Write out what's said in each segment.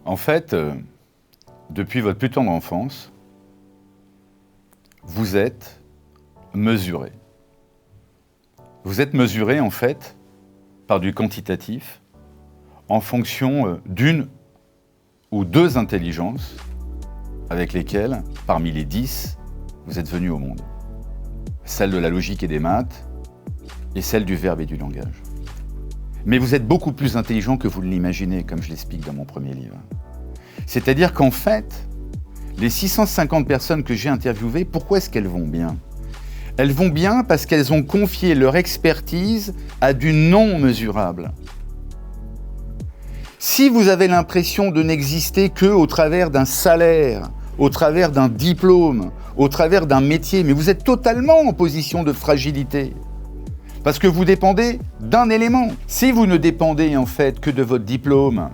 En fait, depuis votre plus tendre enfance, vous êtes mesuré. Vous êtes mesuré, en fait, par du quantitatif, en fonction d'une ou deux intelligences avec lesquelles, parmi les 10, vous êtes venu au monde. Celle de la logique et des maths, et celle du verbe et du langage. Mais vous êtes beaucoup plus intelligent que vous ne l'imaginez, comme je l'explique dans mon premier livre. C'est-à-dire qu'en fait, les 650 personnes que j'ai interviewées, pourquoi est-ce qu'elles vont bien ? Elles vont bien parce qu'elles ont confié leur expertise à du non mesurable. Si vous avez l'impression de n'exister qu'au travers d'un salaire, au travers d'un diplôme, au travers d'un métier, mais vous êtes totalement en position de fragilité. Parce que vous dépendez d'un élément. Si vous ne dépendez en fait que de votre diplôme,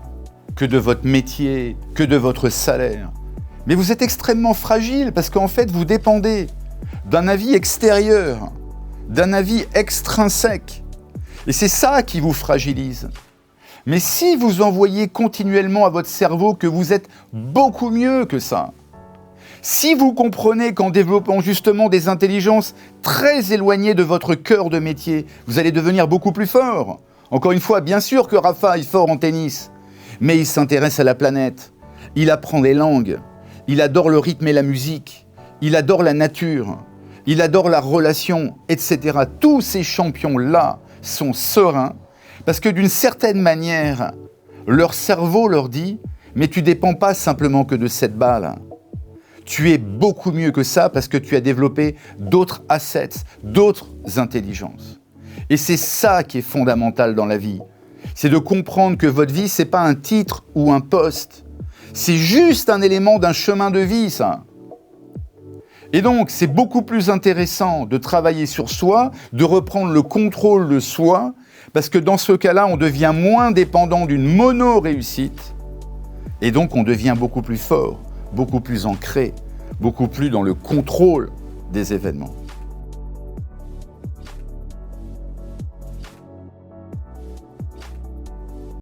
que de votre métier, que de votre salaire, mais vous êtes extrêmement fragile parce qu'en fait vous dépendez d'un avis extérieur, d'un avis extrinsèque. Et c'est ça qui vous fragilise. Mais si vous envoyez continuellement à votre cerveau que vous êtes beaucoup mieux que ça, si vous comprenez qu'en développant justement des intelligences très éloignées de votre cœur de métier, vous allez devenir beaucoup plus fort. Encore une fois, bien sûr que Rafa est fort en tennis, mais il s'intéresse à la planète, il apprend les langues, il adore le rythme et la musique, il adore la nature, il adore la relation, etc. Tous ces champions-là sont sereins parce que d'une certaine manière, leur cerveau leur dit « mais tu ne dépends pas simplement que de cette balle ». Tu es beaucoup mieux que ça parce que tu as développé d'autres assets, d'autres intelligences. Et c'est ça qui est fondamental dans la vie. C'est de comprendre que votre vie, ce n'est pas un titre ou un poste. C'est juste un élément d'un chemin de vie, ça. Et donc, c'est beaucoup plus intéressant de travailler sur soi, de reprendre le contrôle de soi, parce que dans ce cas-là, on devient moins dépendant d'une mono-réussite, et donc on devient beaucoup plus fort, beaucoup plus ancré, beaucoup plus dans le contrôle des événements.